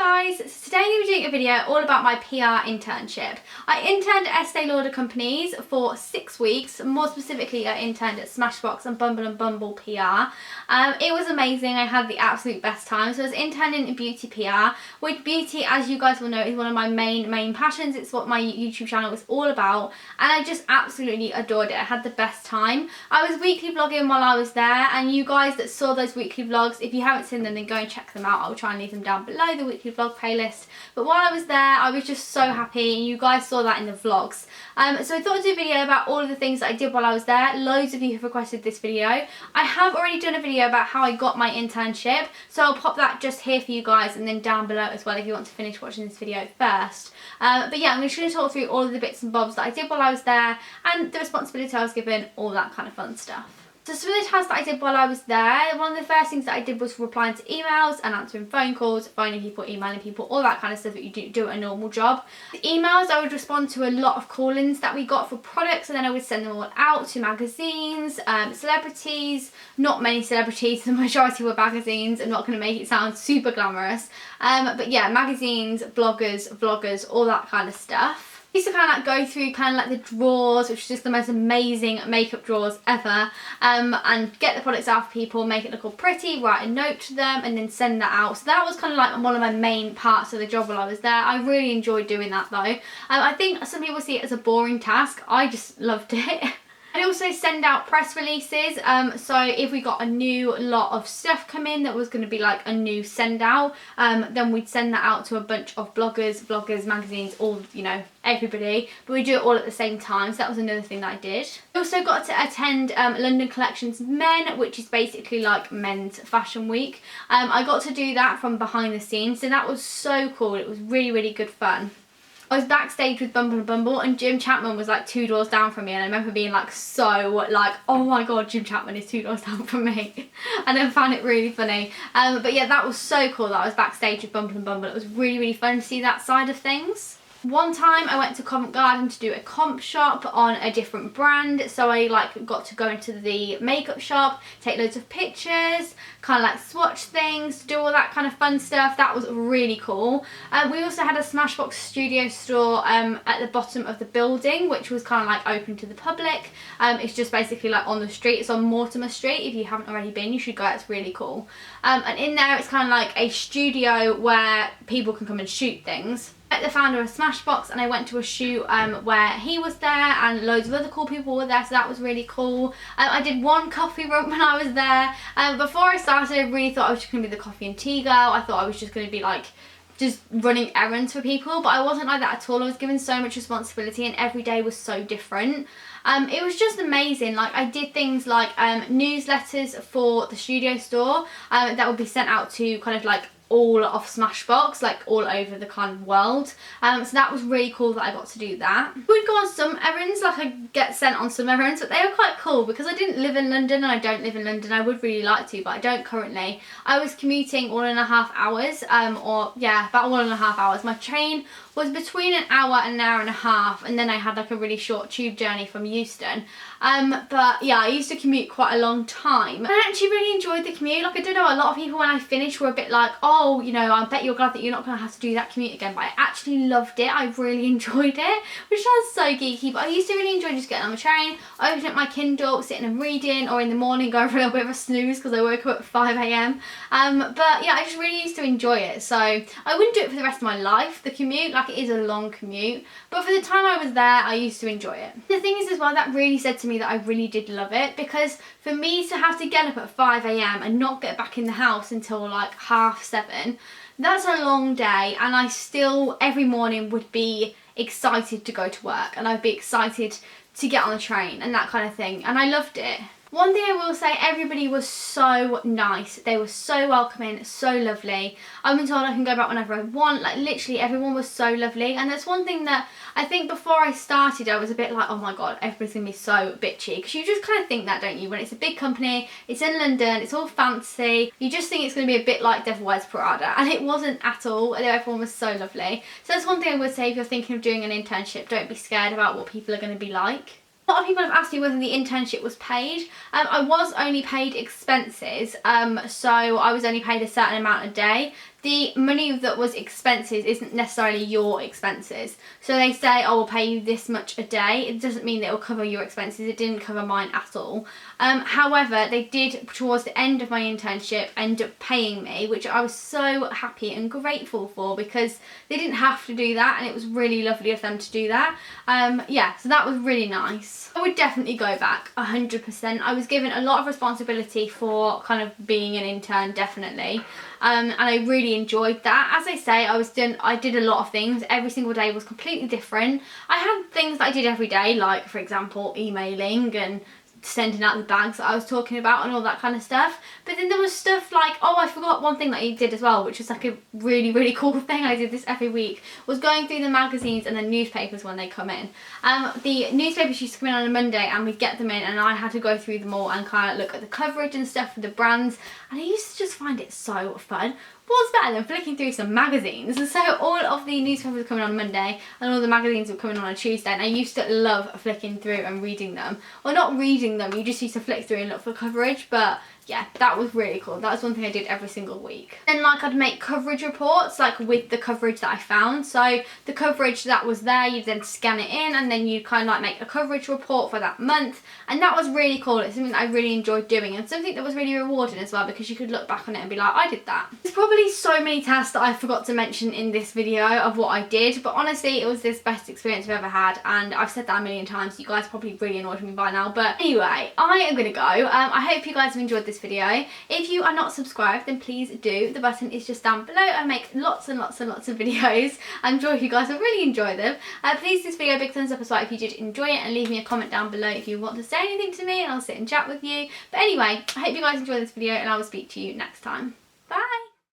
Hi guys, so today I'm going to be doing a video all about my PR internship. I interned at Estee Lauder companies for 6 weeks. More specifically, I interned at Smashbox and Bumble PR. It was amazing. I had the absolute best time. So I was interning in beauty PR, which beauty, as you guys will know, is one of my main passions. It's what my YouTube channel is all about, and I just absolutely adored it. I had the best time. I was weekly vlogging while I was there, and you guys that saw those weekly vlogs, if you haven't seen them, then go and check them out. I'll try and leave them down below, the weekly vlog playlist. But while I was there, I was just so happy, and you guys saw that in the vlogs. So I thought I'd do a video about all of the things that I did while I was there. Loads of you have requested this video. I have already done a video about how I got my internship, so I'll pop that just here for you guys, and then down below as well if you want to finish watching this video first. But yeah, I'm just going to talk through all of the bits and bobs that I did while I was there, and the responsibility I was given, all that kind of fun stuff. So some of the tasks that I did while I was there, one of the first things that I did was replying to emails and answering phone calls, phoning people, emailing people, all that kind of stuff that you do at a normal job. The emails, I would respond to a lot of call-ins that we got for products, and then I would send them all out to magazines, celebrities, not many celebrities, the majority were magazines. I'm not going to make it sound super glamorous, but yeah, magazines, bloggers, vloggers, all that kind of stuff. I used to kind of like go through kind of like the drawers, which is just the most amazing makeup drawers ever, and get the products out for people, make it look all pretty, write a note to them, and then send that out. So that was kind of like one of my main parts of the job while I was there. I really enjoyed doing that though. I think some people see it as a boring task. I just loved it. I'd also send out press releases, so if we got a new lot of stuff come in that was going to be like a new send out, then we'd send that out to a bunch of bloggers, vloggers, magazines, all, you know, everybody, but we do it all at the same time, so that was another thing that I did. I also got to attend London Collections Men, which is basically like men's fashion week. I got to do that from behind the scenes, so that was so cool. It was really good fun. I was backstage with Bumble, and Jim Chapman was like 2 doors down from me, and I remember being like so like, oh my god, Jim Chapman is 2 doors down from me. And then found it really funny. But yeah, that was so cool that I was backstage with Bumble. It was really fun to see that side of things. One time I went to Covent Garden to do a comp shop on a different brand, so I like got to go into the makeup shop, take loads of pictures, kind of like swatch things, do all that kind of fun stuff. That was really cool. We also had a Smashbox studio store at the bottom of the building, which was kind of like open to the public. It's just basically like on the street. It's on Mortimer Street. If you haven't already been, you should go. It's really cool. And in there it's kind of like a studio where people can come and shoot things. I met the founder of Smashbox, and I went to a shoot where he was there, and loads of other cool people were there, so that was really cool. I did one coffee run when I was there. Before I started, I really thought I was just going to be the coffee and tea girl. I thought I was just going to be like just running errands for people, but I wasn't like that at all. I was given so much responsibility, and every day was so different. It was just amazing. Like, I did things like newsletters for the studio store that would be sent out to kind of like all of Smashbox, like all over the kind of world. So that was really cool that I got to do that. We'd go on some errands, like I get sent on some errands, but they were quite cool because I didn't live in London, and I don't live in London. I would really like to, but I don't currently. I was commuting 1.5 hours, or yeah, about 1.5 hours. My train was between an hour and an hour and a half, and then I had like a really short tube journey from Euston. But yeah, I used to commute quite a long time. I actually really enjoyed the commute. Like, I don't know, a lot of people when I finished were a bit like, oh, you know, I bet you're glad that you're not going to have to do that commute again, but I actually loved it. I really enjoyed it, which sounds so geeky, but I used to really enjoy just getting on the train, opening up my Kindle, sitting and reading, or in the morning going for a little bit of a snooze because I woke up at 5 AM. But yeah, I just really used to enjoy it, so I wouldn't do it for the rest of my life, the commute. Like, it is a long commute, but for the time I was there, I used to enjoy it. The thing is as well, that really said to me that I really did love it, because for me to have to get up at 5 AM and not get back in the house until like 7:30, that's a long day, and I still every morning would be excited to go to work, and I'd be excited to get on the train and that kind of thing, and I loved it. One thing I will say, everybody was so nice. They were so welcoming, so lovely. I've been told I can go back whenever I want. Like, literally everyone was so lovely. And that's one thing that I think before I started, I was a bit like, oh my god, everybody's gonna be so bitchy. Because you just kind of think that, don't you? When it's a big company, it's in London, it's all fancy, you just think it's gonna be a bit like Devil Wears Prada. And it wasn't at all. Everyone was so lovely. So that's one thing I would say if you're thinking of doing an internship. Don't be scared about what people are gonna be like. A lot of people have asked me whether the internship was paid. I was only paid expenses, so I was only paid a certain amount a day. the money that was expenses isn't necessarily your expenses. So they say, oh, we'll pay you this much a day. It doesn't mean that it will cover your expenses. It didn't cover mine at all. However, they did, towards the end of my internship, end up paying me, which I was so happy and grateful for, because they didn't have to do that, and it was really lovely of them to do that. Yeah, so that was really nice. I would definitely go back 100%. I was given a lot of responsibility for kind of being an intern, definitely. And I really enjoyed that. As I say, I did a lot of things. Every single day was completely different. I had things that I did every day, like, for example, emailing and sending out the bags that I was talking about and all that kind of stuff. But then there was stuff like, oh, I forgot one thing that I did as well, which was like a really, really cool thing. I did this every week, was going through the magazines and the newspapers when they come in. The newspapers used to come in on a Monday, and we'd get them in, and I had to go through them all and kind of look at the coverage and stuff for the brands, and I used to just find it so fun. What's better than flicking through some magazines? And so all of the newspapers were coming on Monday, and all the magazines were coming on a Tuesday, and I used to love flicking through and reading them. Well, not reading them, you just used to flick through and look for coverage, but yeah, that was really cool. That was one thing I did every single week. Then, like, I'd make coverage reports, like, with the coverage that I found. So the coverage that was there, you'd then scan it in, and then you'd kind of like make a coverage report for that month. And that was really cool. It's something that I really enjoyed doing, and something that was really rewarding as well, because you could look back on it and be like, I did that. There's probably so many tasks that I forgot to mention in this video of what I did, but honestly, it was the best experience I've ever had, and I've said that a million times. You guys are probably really annoyed with me by now, but anyway, I am gonna go. I hope you guys have enjoyed this video. If you are not subscribed, then please do. The button is just down below. I make lots and lots and lots of videos. I'm sure you guys will really enjoy them. Please give this video a big thumbs up as well if you did enjoy it, and leave me a comment down below if you want to say anything to me, and I'll sit and chat with you. But anyway, I hope you guys enjoyed this video, and I will speak to you next time. Bye!